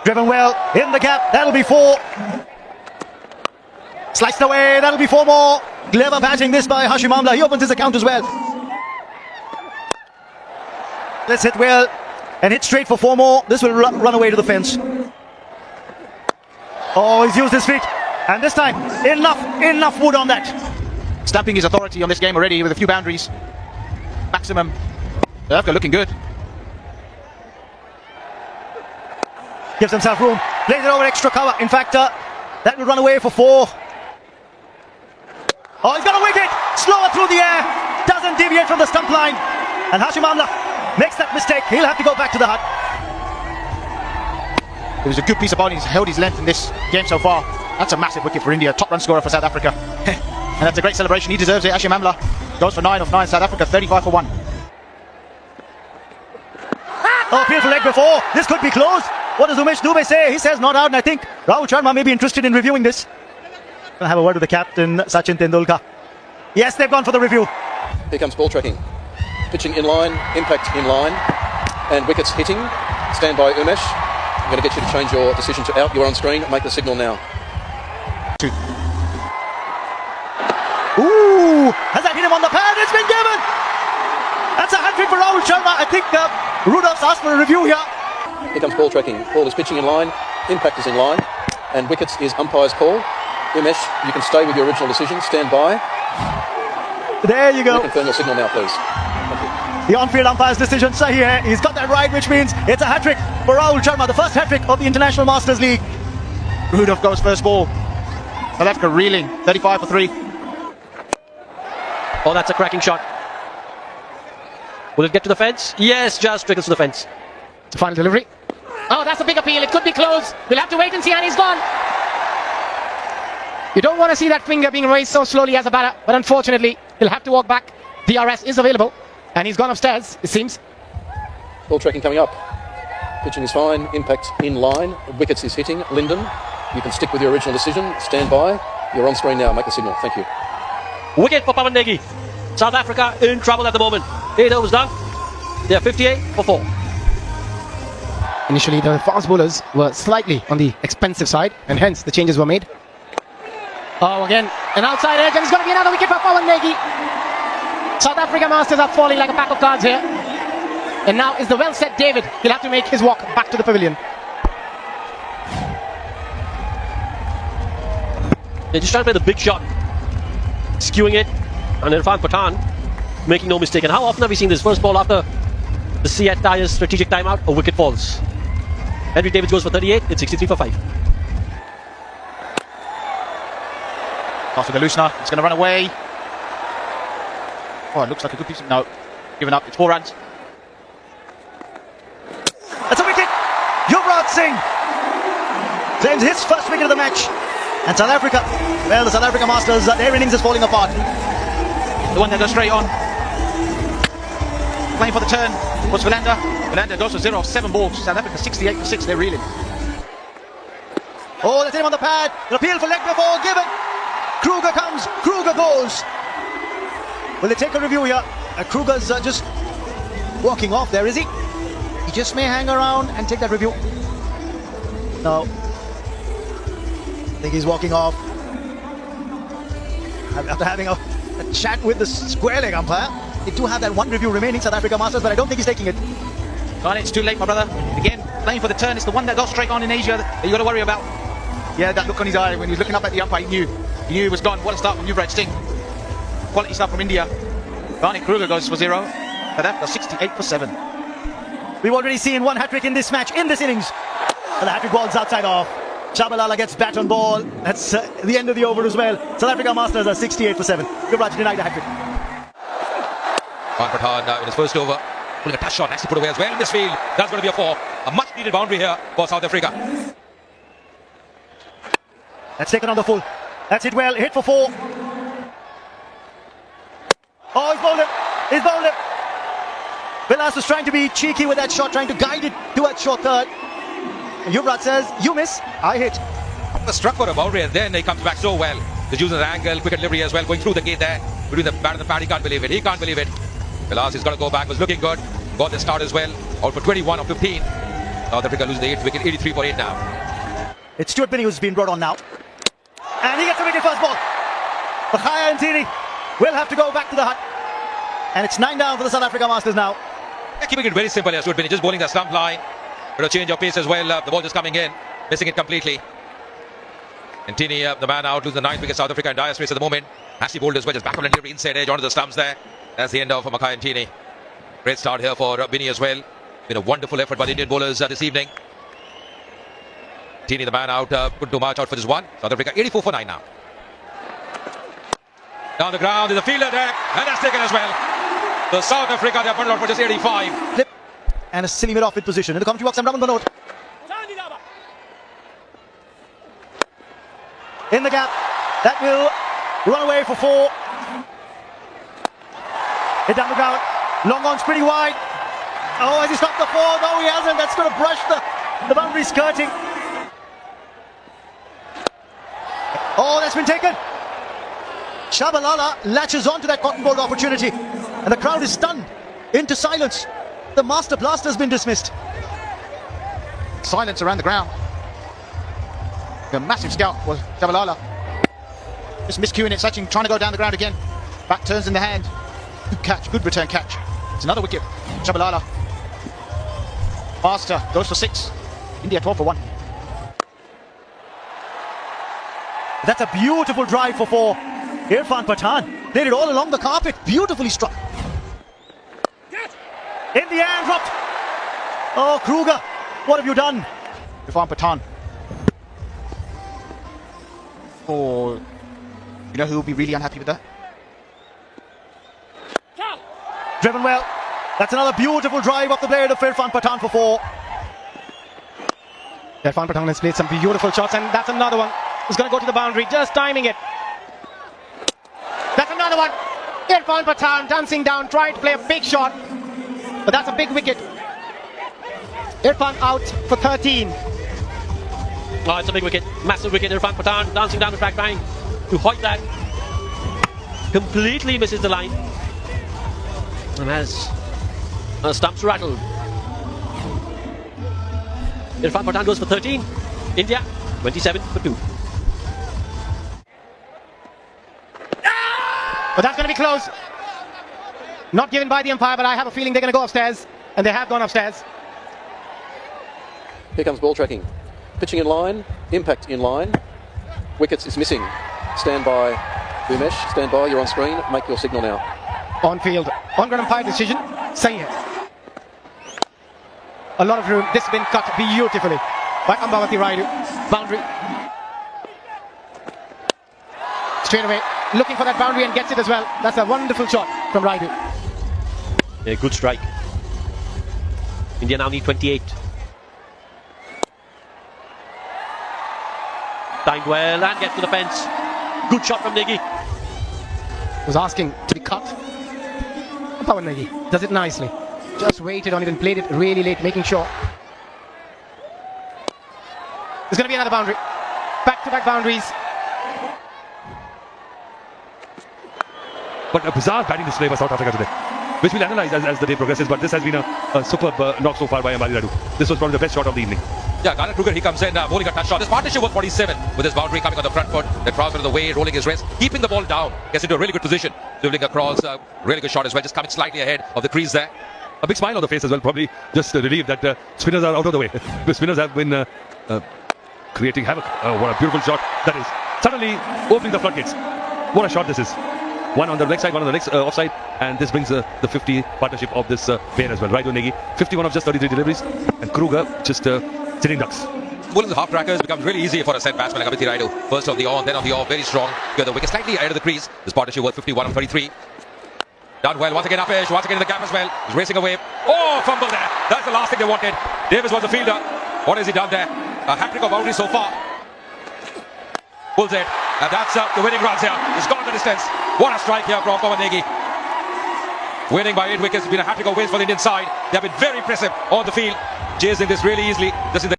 Driven well in the gap. That'll be 4. Sliced away. That'll be 4 more. Clever batting this by Hashim Amla. He opens his account as well. Let's hit well and hit straight for 4 more. This will run away to the fence. Oh, he's used his feet. And this time, enough wood on that. Stamping his authority on this game already with a few boundaries. Maximum. South Africa looking good. Gives himself room. Plays it over extra cover. In fact, that will run away for 4. Oh, he's got a wicket. Slower through the air. Doesn't deviate from the stump line. And Hashim Amla makes that mistake. He'll have to go back to the hut. It was a good piece of bowling. He's held his length in this game so far. That's a massive wicket for India. Top run scorer for South Africa. And that's a great celebration. He deserves it. Hashim Amla goes for 9 of 9. South Africa 35 for 1. Oh, beautiful leg before. This could be close. What does Umesh Dubey say? He says not out, and I think Rahul Sharma may be interested in reviewing this. I'll have a word with the captain, Sachin Tendulkar. Yes, they've gone for the review. Here comes ball tracking. Pitching in line, impact in line, and wickets hitting. Stand by, Umesh. I'm going to get you to change your decision to out. You're on screen. Make the signal now. 2. Ooh! Has that hit him on the pad? It's been given! That's a hat-trick for Rahul Sharma. I think Rudolph's asked for a review here. Here comes ball tracking. Ball is pitching in line, impact is in line, and wickets is umpire's call. Umesh, you can stay with your original decision. Stand by. There you go. Confirm your signal now, please. Thank you. The on-field umpire's decision, Sahi hai. He's got that right, which means it's a hat-trick for Rahul Sharma, the first hat-trick of the International Masters League. Rudolph goes first ball. South Africa reeling. 35 for 3. Oh, that's a cracking shot. Will it get to the fence? Yes, just trickles to the fence. It's a final delivery. Oh, that's a big appeal. It could be close. We'll have to wait and see, and he's gone. You don't want to see that finger being raised so slowly as a batter, but unfortunately, he'll have to walk back. DRS is available, and he's gone upstairs, it seems. Ball tracking coming up. Pitching is fine, impact in line, wickets is hitting. Linden, you can stick with your original decision. Stand by. You're on screen now. Make the signal. Thank you. Wicket for Pawan Negi. South Africa in trouble at the moment. 8 overs done. They're 58 for 4. Initially, the fast bowlers were slightly on the expensive side, and hence the changes were made. Oh, again, an outside edge, and it's going to be another wicket for Pawan Negi. South Africa Masters are falling like a pack of cards here. And now is the well-set David. He'll have to make his walk back to the pavilion. They're just trying to play the big shot. Skewing it. And Irfan Pathan making no mistake. And how often have we seen this? First ball after the Seat Tyres strategic timeout, a wicket falls. Henry David goes for 38. It's 63 for 5. Pass to Galusna. It's going to run away. Oh, it looks like a good piece of... No. Given up. It's 4 runs. That's a wicket. Yuvraj Singh claims his first wicket of the match. And South Africa, well, the South Africa Masters, their innings is falling apart. The one that goes straight on. Playing for the turn was Philander. Philander goes for 0 of 7 balls. South Africa 68 for 6. They're reeling. Oh, that's him on the pad. An appeal for leg before given. Kruger comes. Kruger goes. Will they take a review here? Kruger's just walking off there, is he? He just may hang around and take that review. No. I think he's walking off. After having a chat with the square leg umpire, they do have that one review remaining, South Africa Masters, but I don't think he's taking it. God, it's too late, my brother. Again, playing for the turn. It's the one that goes straight on in Asia that you got to worry about. Yeah, that look on his eye when he was looking up at the umpire, he knew he was gone. What a start from Yuvraj Singh. Quality stuff from India. Barney Kruger goes for 0. South Africa 68 for 7. We've already seen one hat-trick in this match, in this innings. And the hat-trick ball's outside off. Chabalala gets bat on ball. That's the end of the over as well. South Africa Masters are 68 for 7. Yuvraj denied the hat-trick. Irfan Pathan now in his first over. Pulling a touch shot, nicely put away as well in this field. That's going to be a 4. A much needed boundary here for South Africa. That's taken on the full. That's hit well. Hit for 4. Oh, he's bowled it. He's bowled it. Vilas was trying to be cheeky with that shot, trying to guide it towards short third. And Yuvraj says, you miss, I hit. The struck for a boundary and then he comes back so well. He's using the angle, quick delivery as well, going through the gate there. Between the bat and the pad, he can't believe it. He can't believe it. Vilas is going to go back, was looking good. Got the start as well. Out for 21 of 15. South Africa losing the 8th wicket, 83 for 8 now. It's Stuart Binney who's been brought on now. And he gets the wicket first ball. Makhaya Ntini will have to go back to the hut. And it's 9 down for the South Africa Masters now. Yeah, keeping it very simple here, Stuart Binney, just bowling the stump line. But a change of pace as well. The ball just coming in, missing it completely. And Ntini, the man out, losing the 9th wicket. South Africa in dire straits at the moment. Ashley bowled as well, just back on and inside edge onto the stumps there. That's the end of Makhaya Ntini. Great start here for Binney as well. Been a wonderful effort by the Indian bowlers this evening. Ntini, the man out, couldn't do much out for this one. South Africa 84 for 9 now. Down the ground, there's a fielder there, and that's taken as well. So South Africa, they're bundled out for just 85. Flip. And a silly mid-off in position. In the commentary box, I'm Raman Banot. In the gap. That will run away for 4. Hit down the ground. Long on's pretty wide. Oh, has he stopped the 4? No, he hasn't. That's going to brush the boundary skirting. Oh, that's been taken. Shabalala latches onto that cotton ball opportunity. And the crowd is stunned into silence. The master blaster has been dismissed. Silence around the ground. The massive scout was Shabalala. Just miscuing it. Sachin trying to go down the ground again. Back turns in the hand. Good catch. Good return catch. It's another wicket. Shabalala. Master goes for 6. India 12 for 1. That's a beautiful drive for 4. Irfan Pathan played it all along the carpet. Beautifully struck. In the air, dropped. Oh, Kruger, what have you done? Irfan Pathan. Oh, you know who will be really unhappy with that? Driven well. That's another beautiful drive off the blade of Irfan Pathan for 4. Irfan Pathan has played some beautiful shots, and that's another one. He's going to go to the boundary, just timing it. That's another one. Irfan Pathan dancing down, trying to play a big shot. But that's a big wicket. Irfan out for 13. Oh, it's a big wicket. Massive wicket. Irfan Pathan dancing down the track trying to hoik that. Completely misses the line. And has stumps rattled. Irfan Pathan goes for 13. India 27 for 2. But that's going to be close. Not given by the umpire, but I have a feeling they're going to go upstairs. And they have gone upstairs. Here comes ball tracking. Pitching in line, impact in line. Wickets is missing. Stand by, Umesh. Stand by, you're on screen. Make your signal now. On field. On-ground umpire decision. Say it. A lot of room. This has been cut beautifully by Ambavati Raidu. Boundary. Straight away. Looking for that boundary and gets it as well. That's a wonderful shot from Raidu. Yeah, good strike. India now need 28. Timed well and gets to the fence. Good shot from Negi. Was asking to be cut. Pawan Negi does it nicely. Just waited on it and played it really late, making sure. There's going to be another boundary. Back-to-back boundaries. But a bizarre batting display by South Africa today, which we'll analyse as the day progresses. But this has been a superb knock so far by Ambati Raidu. This was probably the best shot of the evening. Yeah, Garnet Kruger, he comes in, bowling a touch shot. This partnership was 47 with his boundary coming on the front foot. The trouser of the way, rolling his wrist, keeping the ball down. Gets into a really good position. Dribbling across, really good shot as well. Just coming slightly ahead of the crease there. A big smile on the face as well, probably just relieved that spinners are out of the way. The spinners have been creating havoc. What a beautiful shot that is. Suddenly opening the floodgates. What a shot this is. One on the leg side, one on the offside, and this brings the 50 partnership of this pair as well. Raidu Negi, 51 of just 33 deliveries, and Kruger just sitting ducks. Bowling the half trackers becomes really easy for a set batsman like Ambavati Raidu. First of the on, then of the off, very strong. Get the wicket slightly ahead of the crease. This partnership was 51 of 33. Done well, once again up edge, once again in the gap as well. He's racing away. Oh, fumble there. That's the last thing they wanted. Davis was the fielder. What has he done there? A hat-trick of boundary so far. Pulls it. And that's the winning runs here. He's gone the distance. What a strike here from Pawan Negi. Winning by 8 wickets. It's been a hat-trick of wins for the Indian side. They have been very impressive on the field. Chasing this really easily. This is the